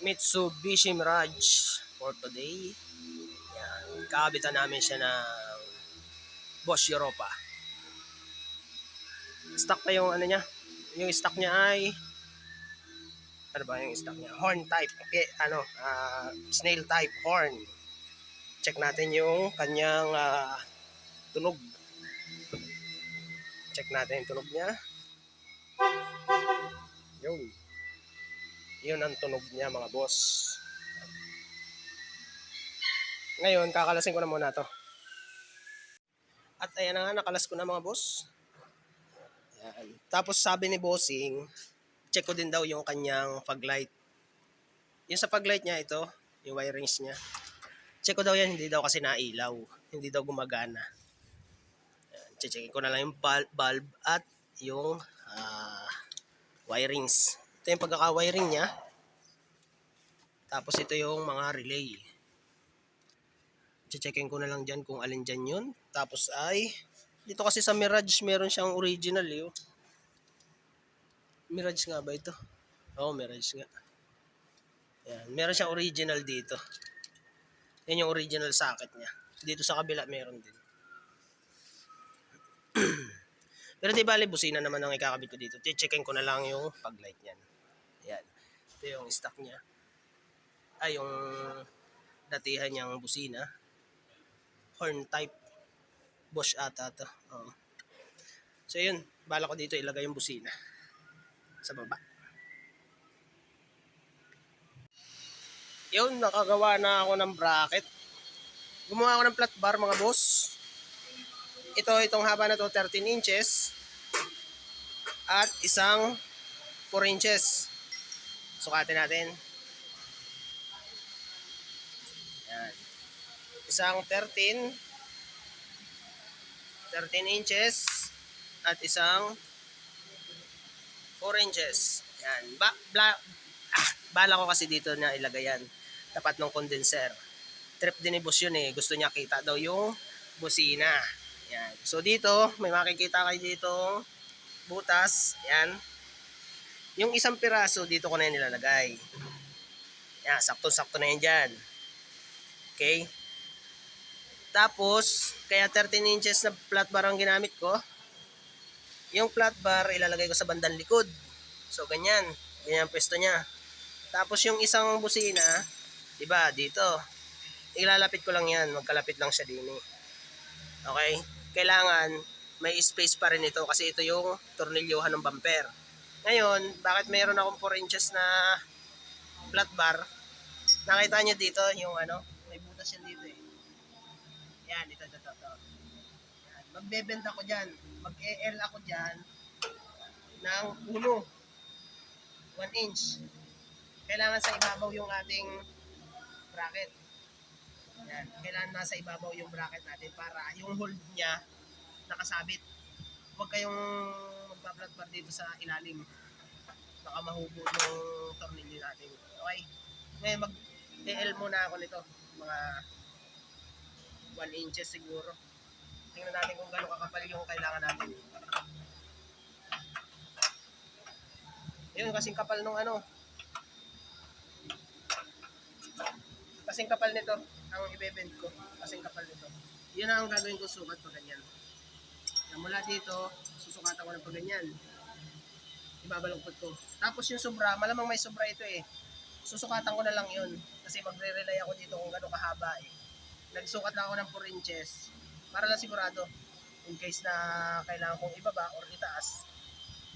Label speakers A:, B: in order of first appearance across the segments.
A: Mitsubishi Mirage for today. Yan. Kakabitan namin siya ng Bosch Europa. Stock pa yung ano niya. Yung stock niya ay ano ba yung stock niya? Horn type. Okay, snail type horn. Check natin yung kanyang tunog. Check natin yung tunog niya. Yun ang tunog niya mga boss. Ngayon, kakalasin ko na muna to. At ayan na nga, nakalas ko na mga boss. Ayan. Tapos sabi ni Bossing, check ko din daw yung kanyang fog light. Yung sa fog light niya ito, yung wirings niya. Check ko daw yan, hindi daw kasi nailaw. Hindi daw gumagana. Checkin ko na lang yung bulb at yung wirings. Ito yung pagkaka-wiring niya. Tapos ito yung mga relay. Checkin ko na lang dyan kung alin dyan yun. Tapos ay, dito kasi sa Mirage meron siyang original eh. Mirage nga ba ito? Oo, Mirage nga. Yan. Meron siyang original dito. Yan yung original socket niya. Dito sa kabila meron din. Pero di bali, busina naman ang ikakabit ko dito. Checkin ko na lang yung fog light niyan. Yan. Ito yung stock niya. Ay, yung datihan niyang busina. Horn type. Bosch ata ito. Oh. So yun, bala ko dito ilagay yung busina. Sa baba. Yun, nakagawa na ako ng bracket. Gumawa ako ng flat bar mga boss. Itong haba na to 13 inches. At isang 4 inches. Sukatin natin. Yan. Isang 13 inches at isang 4 inches. Yan. Bala ko kasi dito na ilagay yan. Tapat ng condenser. Trip din ni boss yun eh. Gusto niya kita daw yung busina. Yan. So dito, may makikita kayo dito butas. Yan. Yung isang piraso, dito ko na yan nilalagay. Yan. Sakto-sakto na yan dyan. Okay. Tapos, kaya 13 inches na flat bar ang ginamit ko. Yung flat bar, ilalagay ko sa bandang likod. So, ganyan. Ganyan ang pwesto niya. Tapos, yung isang busina, diba, dito. Ilalapit ko lang yan. Magkalapit lang siya din. Okay? Kailangan, may space pa rin ito kasi ito yung tornilyuhan ng bumper. Ngayon, bakit mayroon akong 4 inches na flat bar? Nakita nyo dito yung may butas yan dito eh. Yan, ito. Yan. Magbebend ako dyan. Mag-EL ako dyan ng 1 inch. Kailangan sa ibabaw yung ating bracket. Yan. Kailangan nasa ibabaw yung bracket natin para yung hold niya nakasabit. Huwag kayong magpa-flat bar dito sa ilalim. Baka mahubo yung tornilyo natin. Okay? Ngayon mag-EL muna ako nito. Mga 1 inches siguro. Tingnan natin kung gano'ng kakapal yung kailangan natin. Yun, kasing kapal nung kasing kapal nito ang ibebend ko. Kasing kapal nito. Yun ang gagawin ko sukat pag ganyan. Na mula dito, susukatan ko ng pag ganyan. Ibabalungkot ko. Tapos yung sobra, malamang may sobra ito eh. Susukatan ko na lang yun. Kasi magre-relay ako dito kung gano'ng kahaba eh. Nagsukat lang ako ng 4 inches para lang sigurado in case na kailangan kong ibaba or itaas,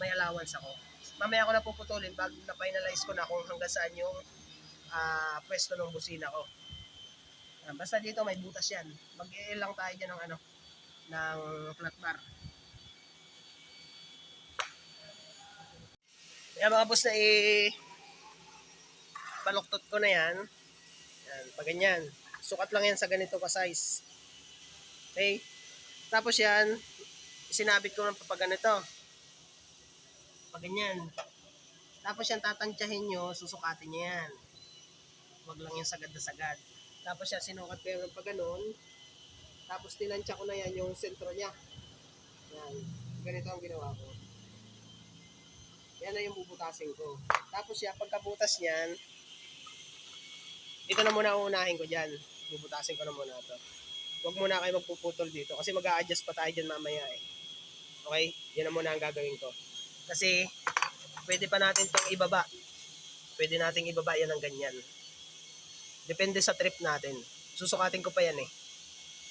A: may allowance ako. Mamaya ako na puputulin pag na-finalize ko na kung hanggang saan yung pwesto ng busina ko. Basta dito may butas yan. Mag-i-el lang tayo dyan ng flat bar. Kaya mga boss na baluktot ko na yan. Yan, pag ganyan. Sukat lang yan sa ganito ka size. Okay? Tapos yan, sinabit ko ng papaganito. Pag ganyan. Tapos yan, tatansyahin nyo, susukatin nyo yan. Huwag lang yung sagad na sagad. Tapos yan, sinukat ko yung pagganon. Tapos tinansya ko na yan yung sentro niya. Yan. Ganito ang ginawa ko. Yan na yung bubutasin ko. Tapos yan, pagkabutas niyan, Ito na muna ang unahin ko dyan. Bubutasin ko na muna ito. Huwag muna kayo magpuputol dito kasi mag-a-adjust pa tayo dyan mamaya eh. Okay? Yan na muna ang gagawin ko. Kasi pwede pa natin itong ibaba. Pwede nating ibaba yan ng ganyan. Depende sa trip natin. Susukatin ko pa yan eh.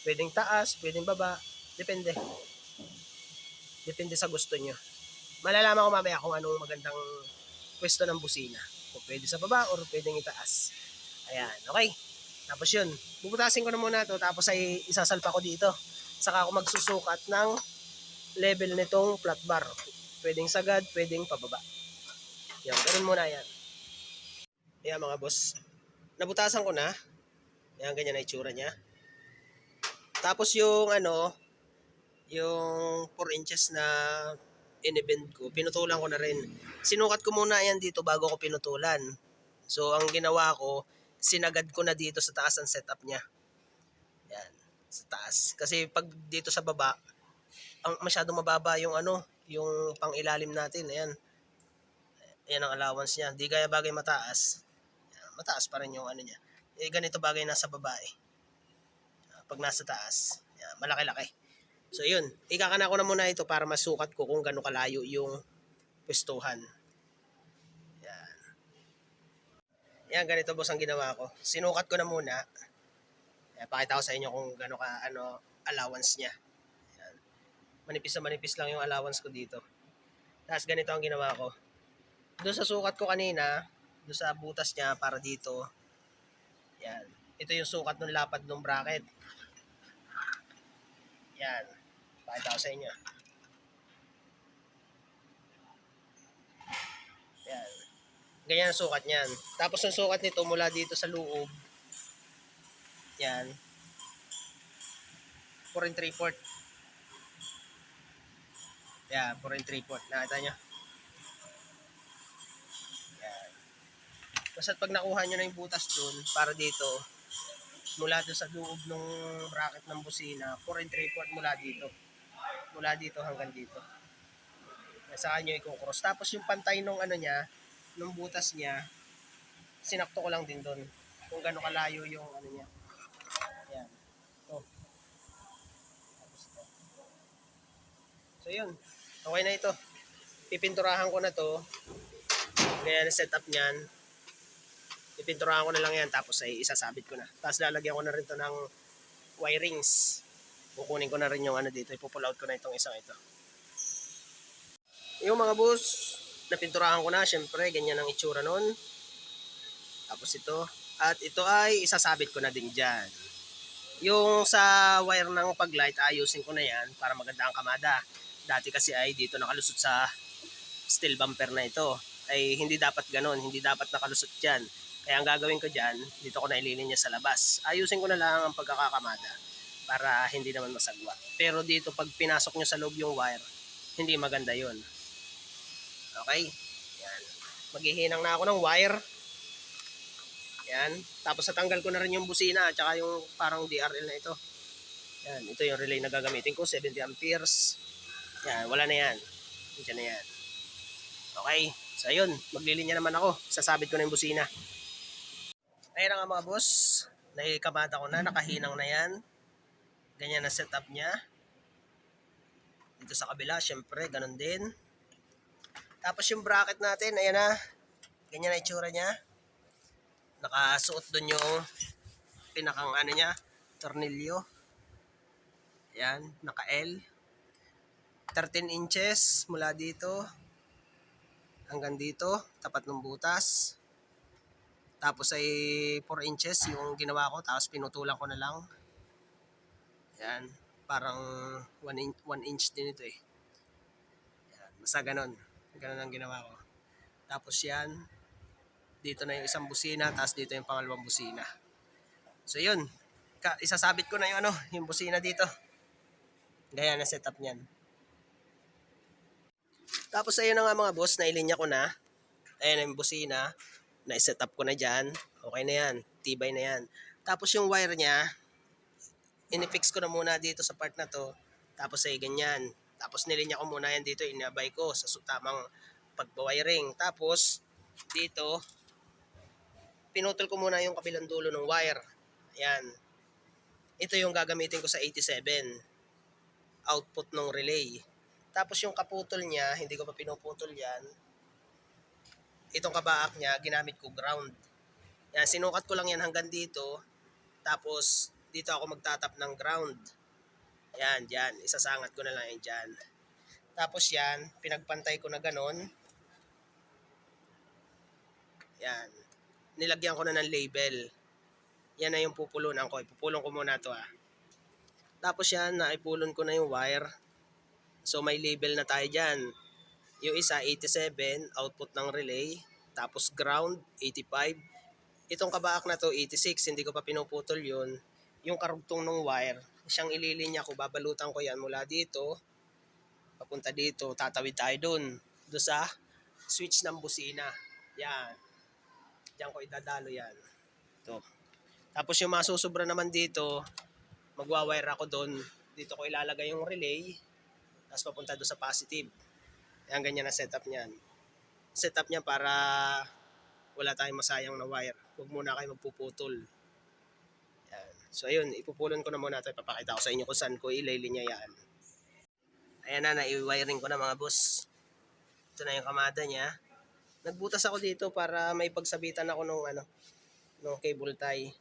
A: Pwedeng taas, pwedeng baba. Depende. Depende sa gusto nyo. Malalaman ko mamaya kung anong magandang pwesto ng busina. Kung pwede sa baba or pwedeng itaas. Ayan, okay. Tapos yun, bubutasin ko na muna ito. Tapos ay isasalpa ko dito. Saka ako magsusukat ng level nitong flat bar. Pwedeng sagad, pwedeng pababa. Yan, ganun muna yan. Ayan mga boss. Nabutasan ko na. Ayan, ganyan na itsura niya. Tapos yung yung 4 inches na inibend ko, pinutulan ko na rin. Sinukat ko muna yan dito bago ko pinutulan. So, ang ginawa ko, sinagad ko na dito sa taas ang setup niya. Yan, sa taas. Kasi pag dito sa baba, masyadong mababa yung yung pang ilalim natin. Ayan. Ayan ang allowance niya. Di gaya bagay mataas. Ayan, mataas pa rin yung niya. Eh, ganito bagay nasa baba eh. Pag nasa taas, ayan, malaki-laki. So yun, ikakana ko na muna ito para masukat ko kung gaano kalayo yung pwestuhan. Yan. Yan, ganito boss ang ginawa ko. Sinukat ko na muna. Yan, pakita ko sa inyo kung gaano ka allowance niya. Yan. Manipis na manipis lang yung allowance ko dito. Tapos ganito ang ginawa ko. Doon sa sukat ko kanina, doon sa butas niya para dito. Yan. Ito yung sukat ng lapad ng bracket. Yan. Pakita ko sa inyo. Yan. Ganyan ang sukat niyan. Tapos ang sukat nito mula dito sa loob. Yan. 4 3/4. Yan, 4 3/4. Nakita nyo? Yan. Basta pag nakuha nyo na yung butas dun, para dito, mula doon sa loob ng bracket ng busina, 4 3/4 mula dito. Mula dito hanggang dito. Saka nyo i-cross. Tapos yung pantay nung niya, nung butas niya, sinakto ko lang din doon. Kung gaano kalayo yung niya. Yan. Oh. Tapos ito. So yun. Okay na ito. Pipinturahan ko na to. Ganyan ang setup niyan. Pipinturahan ko na lang yan. Tapos ay isasabit ko na. Tapos lalagyan ko na rin to ng wirings. Kukunin ko na rin yung dito. Ipupull out ko na itong isang ito. Yung mga boss, napinturahan ko na. Siyempre, ganyan ang itsura nun. Tapos ito. At ito ay isasabit ko na din dyan. Yung sa wire ng paglight, ayusin ko na yan para maganda ang kamada. Dati kasi ay dito nakalusot sa steel bumper na ito. Ay hindi dapat ganon. Hindi dapat nakalusot dyan. Kaya ang gagawin ko dyan, dito ko na ililinya sa labas. Ayusin ko na lang ang pagkakakamada para hindi naman masagwa. Pero dito pag pinasok nyo sa loob yung wire, hindi maganda yon. Okay? Yan. Maghihinang na ako ng wire. Yan. Tapos natanggal ko na rin yung busina at saka yung parang DRL na ito. Yan. Ito yung relay na gagamitin ko. 70 amperes. Yan. Wala na yan. Diyan na yan. Okay. So yun. Maglilinya naman ako. Sasabit ko na yung busina. Ayun na nga mga boss. Naikamata ko na. Nakahinang na yan. Ganyan na setup niya. Dito sa kabila. Syempre. Ganon din. Tapos yung bracket natin. Ayan na. Ganyan na itsura niya. Nakasuot dun yung pinakang niya. Tornilyo. Ayan. Naka-L. 13 inches mula dito hanggang dito, tapat ng butas. Tapos ay 4 inches yung ginawa ko, tapos pinutulan ko na lang. Yan, parang 1 inch din ito eh. Yan, basta ganon. Ganon ang ginawa ko. Tapos yan, dito na yung isang busina, tapos dito yung pangalawang busina. So yun, isasabit ko na yung yung busina dito. Gaya na setup niyan. Tapos ayun na nga mga boss, nailinya ko na. Ayan yung busina. Na-set up ko na dyan. Okay na yan. Tibay na yan. Tapos yung wire niya, inifix ko na muna dito sa part na to. Tapos ay ganyan. Tapos nilinya ko muna yan dito. Inabay ko sa tamang pagbawiring. Tapos dito, pinutol ko muna yung kabilang dulo ng wire. Ayan. Ito yung gagamitin ko sa 87. Output ng relay. Tapos yung kaputol niya, hindi ko pa pinuputol yan. Itong kabaak niya, ginamit ko ground. Yan, sinukat ko lang yan hanggang dito. Tapos, dito ako magtatap ng ground. Yan, dyan. Isasangat ko na lang yan dyan. Tapos yan, pinagpantay ko na ganon. Yan. Nilagyan ko na ng label. Yan na yung pupulunan ko. Ipupulon ko muna ito Tapos yan, naipulon ko na yung wire. So may label na tayo dyan. Yung isa, 87, output ng relay. Tapos ground, 85. Itong kabaak na to, 86. Hindi ko pa pinuputol yun. Yung karugtong ng wire, siyang ililinya ko. Babalutan ko yan mula dito. Papunta dito. Tatawid tayo dun. Doon sa switch ng busina. Yan. Diyan ko idadalo yan. Ito. Tapos yung masusubra naman dito, magwa-wire ako doon. Dito ko ilalagay yung relay. Tapos papunta doon sa positive. Yan, ganyan na setup niyan. Setup niya para wala tayong masayang na wire. Huwag muna kayo magpuputol. Yan. So ayun, ipupulon ko na muna ito. Ipapakita ko sa inyo kung saan ko ililinya yan. Ayan na, nai-wiring ko na mga boss. Ito na yung kamada niya. Nagbutas ako dito para may pagsabitan ako nung cable tie.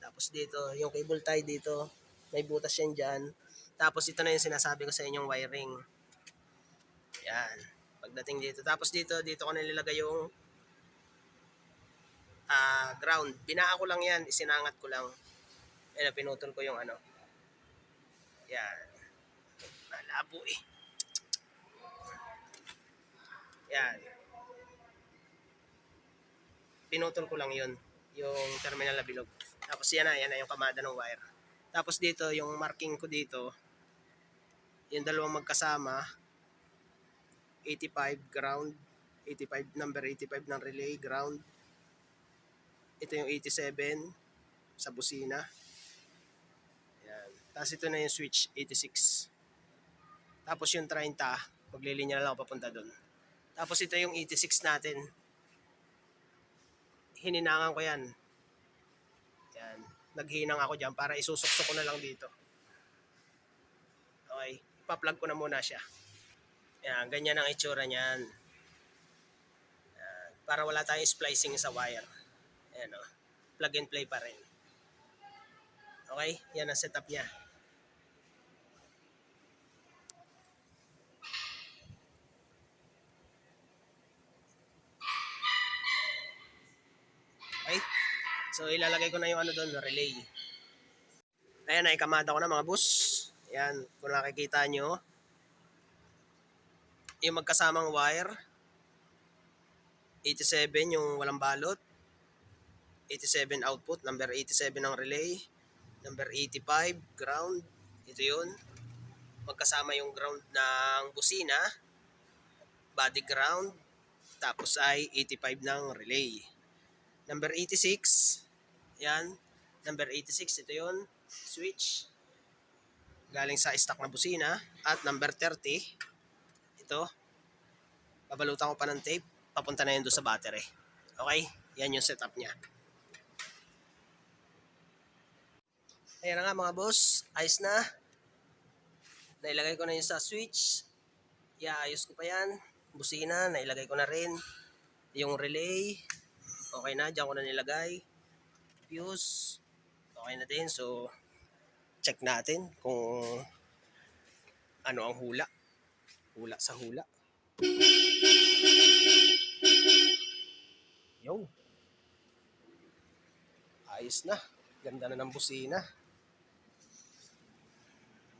A: Tapos dito, yung cable tie dito, may butas yan dyan. Tapos ito na yung sinasabi ko sa inyong wiring. Yan. Pagdating dito. Tapos dito ko nilagay yung ground. Binaa ko lang yan. Isinangat ko lang. Ayan, pinutol ko yung Yan. Malabo Yan. Pinutol ko lang yun. Yung terminal na bilog. Tapos yan na yung kamada ng wire. Tapos dito, yung marking ko dito, yung dalawang magkasama, 85 ground, 85 number 85 ng relay, ground. Ito yung 87 sa busina. Yan. Tapos ito na yung switch, 86. Tapos yung 30, maglilinya na lang ako papunta doon. Tapos ito yung 86 natin. Hininangan ko yan. Yan. Naghinang ako dyan para isusuksok ko na lang dito. Okay. Pa-plug ko na muna siya. Yan. Ganyan ang itsura niyan. Yan. Para wala tayong splicing sa wire. Ayan o. Plug and play pa rin. Okay. Yan ang setup niya. Okay. So ilalagay ko na yung doon, relay. Ayan, naikamada ko na mga boss. Ayan, kung nakikita nyo, yung magkasamang wire, 87 yung walang balot, 87 output, number 87 ng relay, number 85 ground, ito yun. Magkasama yung ground ng busina, body ground, tapos ay 85 ng relay. Number 86, yan. Number 86, ito yun. Switch. Galing sa stock na busina. At number 30, ito. Babalutan ko pa ng tape. Papunta na yun doon sa battery. Okay? Yan yung setup niya. Ayan na nga mga boss. Ayos na. Nailagay ko na yun sa switch. Iaayos ko pa yan. Busina, nailagay ko na rin. Yung relay. Okay na, dyan ko na nilagay. Fuse, okay na din. So, check natin kung ano ang hula. Hula sa hula. Yo. Ayos na. Ganda na ng busina.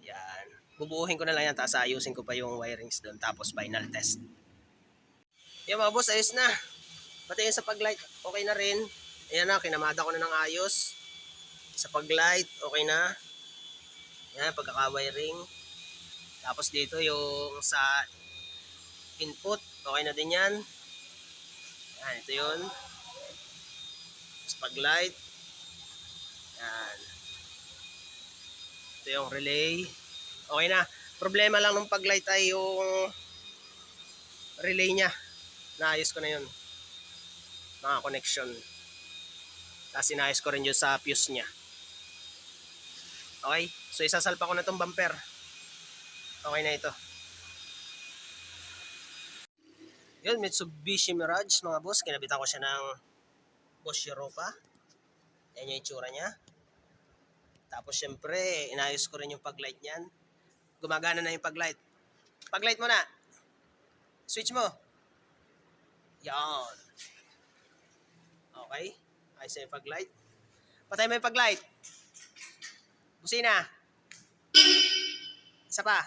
A: Yan. Bubuuhin ko na lang yan. Tapos ayusin ko pa yung wirings doon. Tapos final test. Yan mga boss, ayos na. Pati yun sa paglight, okay na rin. Ayan na, kinamada ko na ng ayos. Sa paglight, okay na. Ayan, pagkaka-wiring. Tapos dito yung sa input, okay na din yan. Ayan, ito yun. Sa paglight. Ayan. Ito yung relay. Okay na. Problema lang ng paglight ay yung relay niya. Naayos ko na yun. Mga connection. Tapos inayos ko rin yung sa fuse niya. Okay? So isasalpa ko na tong bumper. Okay na ito. Yun, Mitsubishi Mirage mga boss. Kinabitan ko siya ng Bosch Europa. Yan yung itsura niya. Tapos syempre, inayos ko rin yung paglight niyan. Gumagana na yung paglight. Paglight mo na. Switch mo. Yan. Okay. Ayos na yung paglight. Patay mo yung paglight. Busina. Isa pa.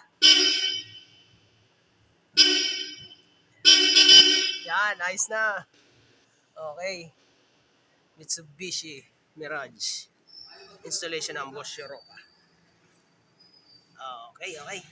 A: Yan, ayos na. Okay. Mitsubishi Mirage. Installation ng Bosch Europa. Okay.